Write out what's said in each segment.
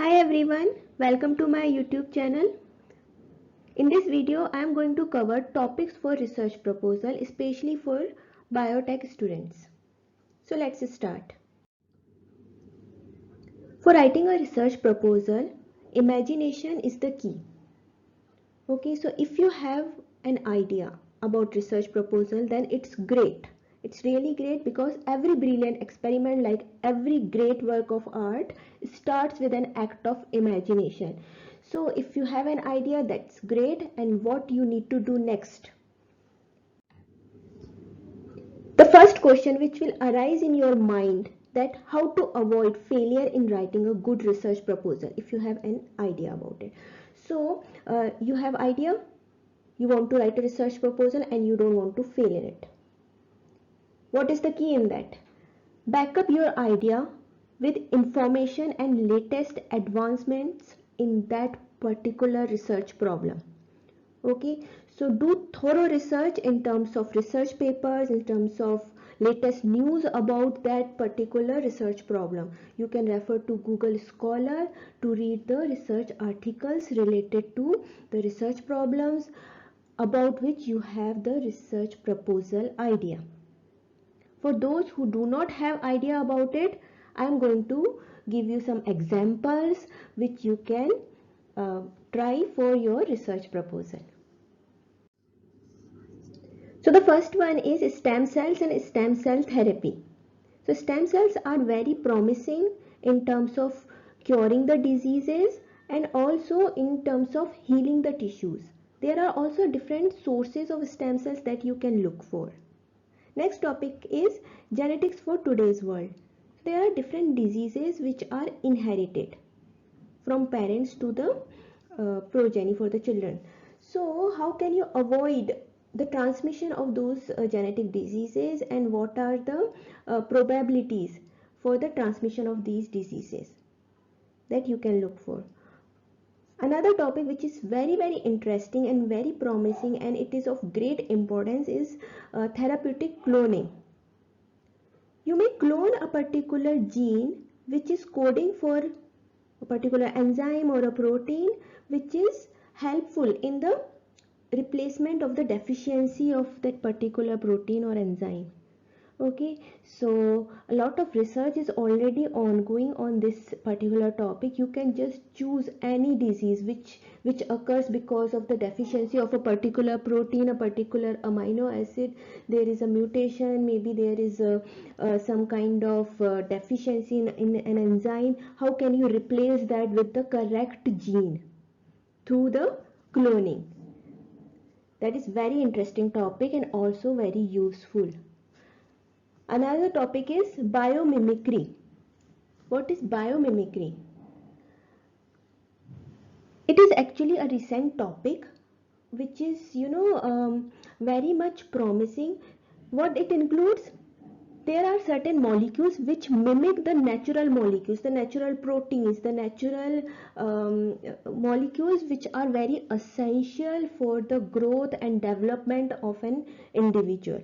Hi everyone, welcome to my YouTube channel. In this video, I am going to cover topics for research proposal, especially for biotech students. So let's start. For writing a research proposal, imagination is the key. Okay, so if you have an idea about research proposal, then it's great. It's really great because every brilliant experiment, like every great work of art, starts with an act of imagination. So if you have an idea, that's great. And what you need to do next? The first question which will arise in your mind, that how to avoid failure in writing a good research proposal if you have an idea about it. So you have idea, you want to write a research proposal and you don't want to fail in it. What is the key in that? Back up your idea with information and latest advancements in that particular research problem. Okay, so do thorough research in terms of research papers, in terms of latest news about that particular research problem. You can refer to Google Scholar to read the research articles related to the research problems about which you have the research proposal idea. For those who do not have idea about it, I am going to give you some examples which you can try for your research proposal. So the first one is stem cells and stem cell therapy. So stem cells are very promising in terms of curing the diseases and also in terms of healing the tissues. There are also different sources of stem cells that you can look for. Next topic is genetics for today's world. There are different diseases which are inherited from parents to the progeny for the children. So how can you avoid the transmission of those genetic diseases, and what are the probabilities for the transmission of these diseases that you can look for? Another topic which is very interesting and very promising, and it is of great importance, is therapeutic cloning. You may clone a particular gene which is coding for a particular enzyme or a protein which is helpful in the replacement of the deficiency of that particular protein or enzyme. Okay, so a lot of research is already ongoing on this particular topic. You can just choose any disease which occurs because of the deficiency of a particular protein, a particular amino acid. There is a mutation, maybe there is some kind of deficiency in an enzyme. How can you replace that with the correct gene through the cloning? That is very interesting topic and also very useful. Another topic is biomimicry. What is biomimicry? It is actually a recent topic which is, very much promising. What it includes? There are certain molecules which mimic the natural molecules, the natural proteins, the natural molecules which are very essential for the growth and development of an individual.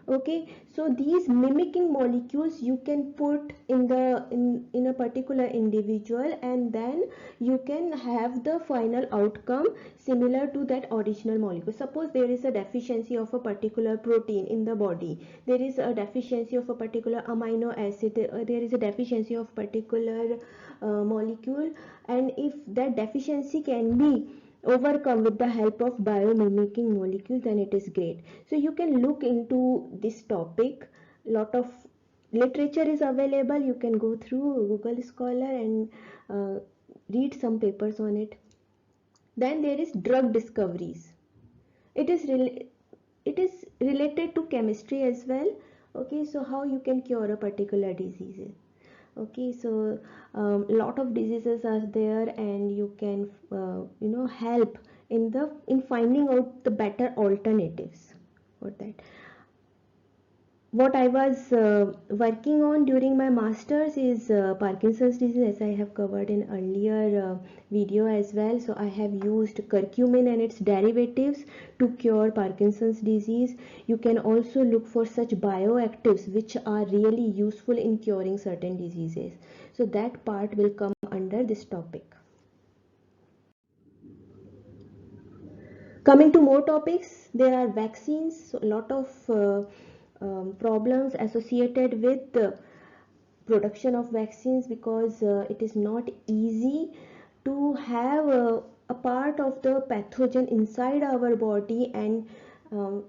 Okay, so these mimicking molecules you can put in a particular individual, and then you can have the final outcome similar to that original molecule. Suppose there is a deficiency of a particular protein in the body, there is a deficiency of a particular amino acid, there is a deficiency of particular molecule, and if that deficiency can be overcome with the help of biomimicking molecules, then it is great. So you can look into this topic. Lot of literature is available. You can go through Google Scholar and read some papers on it. Then there is drug discoveries. It is related to chemistry as well. Okay, so how you can cure a particular disease. Okay, so a lot of diseases are there, and you can help in finding out the better alternatives for that. what I was working on during my masters is Parkinson's disease, as I have covered in earlier video as well. So I have used curcumin and its derivatives to cure Parkinson's disease. You can also look for such bioactives which are really useful in curing certain diseases. So that part will come under this topic. Coming to more topics, there are vaccines. So a lot of problems associated with production of vaccines, because it is not easy to have a part of the pathogen inside our body, and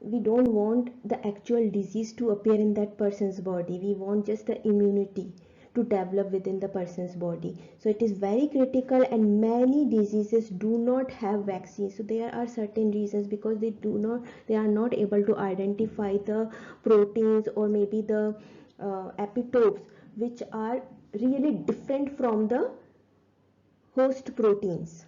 we don't want the actual disease to appear in that person's body. We want just the immunity to develop within the person's body. So it is very critical, and many diseases do not have vaccines. So there are certain reasons, because they are not able to identify the proteins or maybe the epitopes which are really different from the host proteins.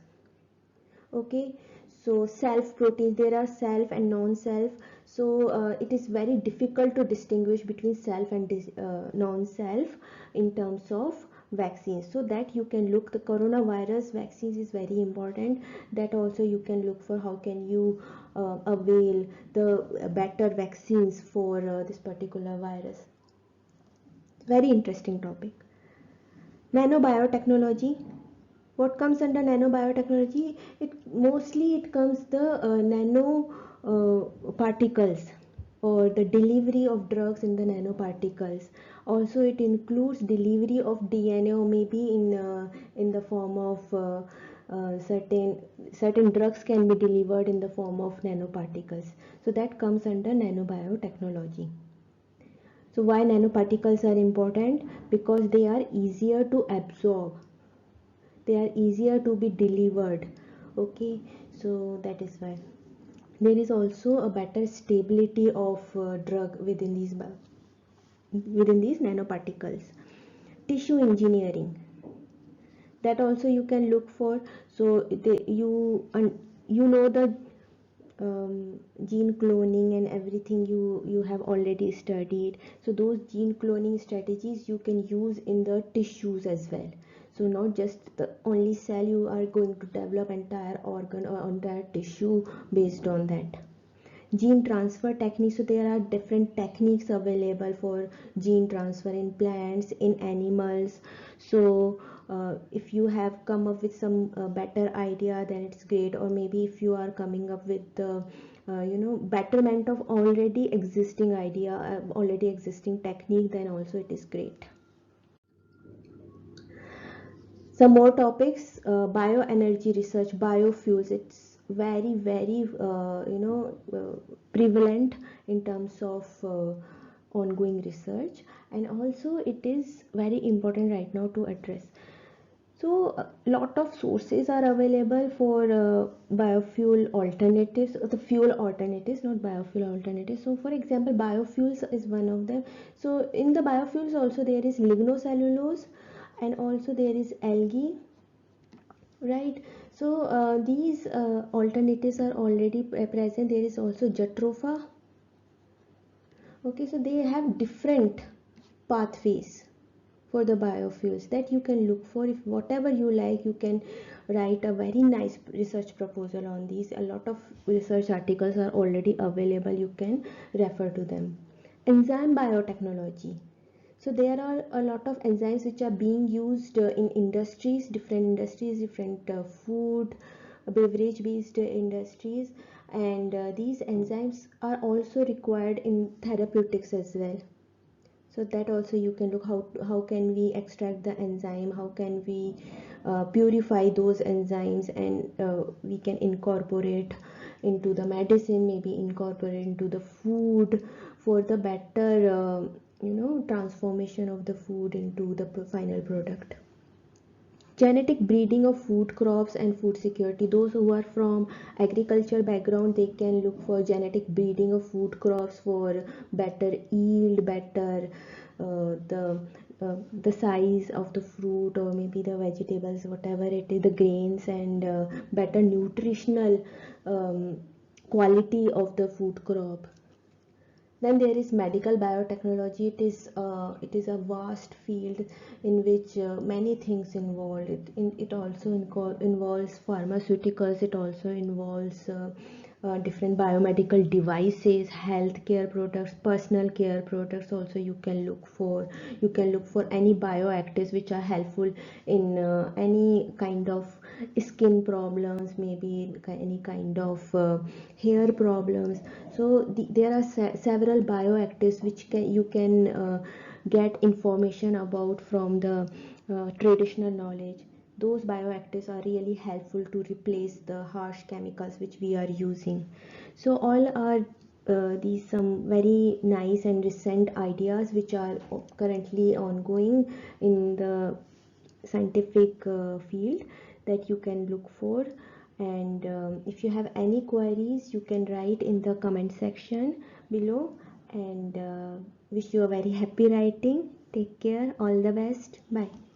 Okay, so self proteins, there are self and non-self. So it is very difficult to distinguish between self and non-self in terms of vaccines. So that you can look, the coronavirus vaccines is very important. That also you can look for how can you avail the better vaccines for this particular virus. Very interesting topic. Nanobiotechnology. What comes under nanobiotechnology? It comes the nano particles, or the delivery of drugs in the nanoparticles. Also it includes delivery of DNA, or maybe in the form of certain drugs can be delivered in the form of nanoparticles. So that comes under nanobiotechnology. So why nanoparticles are important? Because they are easier to absorb, they are easier to be delivered. Okay, so that is why. There is also a better stability of drug within these nanoparticles. Tissue engineering, that also you can look for. So you know the gene cloning and everything, you have already studied. So those gene cloning strategies you can use in the tissues as well. So not just the only cell, you are going to develop entire organ or entire tissue based on that. Gene transfer techniques, so there are different techniques available for gene transfer in plants, in animals. So if you have come up with some better idea, then it's great. Or maybe if you are coming up with the betterment of already existing idea, already existing technique, then also it is great. Some more topics. Bioenergy research, biofuels, it's very prevalent in terms of ongoing research, and also it is very important right now to address. So a lot of sources are available for biofuel alternatives, the fuel alternatives, not biofuel alternatives. So for example, biofuels is one of them. So in the biofuels also there is lignocellulose, and also there is algae, right? So these alternatives are already present. There is also jatropha. Okay, so they have different pathways for the biofuels that you can look for. If whatever you like, you can write a very nice research proposal on these. A lot of research articles are already available, you can refer to them. Enzyme biotechnology, so there are a lot of enzymes which are being used in industries, different food, beverage based industries, and these enzymes are also required in therapeutics as well. So that also you can look how can we extract the enzyme, how can we purify those enzymes, and we can incorporate into the medicine, maybe incorporate into the food for the better transformation of the food into the final product. Genetic breeding of food crops and food security, those who are from agriculture background, they can look for genetic breeding of food crops for better yield, better the size of the fruit, or maybe the vegetables, whatever it is, the grains, and better nutritional quality of the food crop. Then there is medical biotechnology. It is a vast field in which many things involved. It also involves pharmaceuticals. It also involves different biomedical devices, healthcare products, personal care products. Also, you can look for any bioactives which are helpful in any kind of skin problems, maybe any kind of hair problems. So there are several bioactives which you can get information about from the traditional knowledge. Those bioactives are really helpful to replace the harsh chemicals which we are using. So all are these some very nice and recent ideas which are currently ongoing in the scientific field that you can look for. And if you have any queries, you can write in the comment section below. And wish you a very happy writing. Take care. All the best. Bye.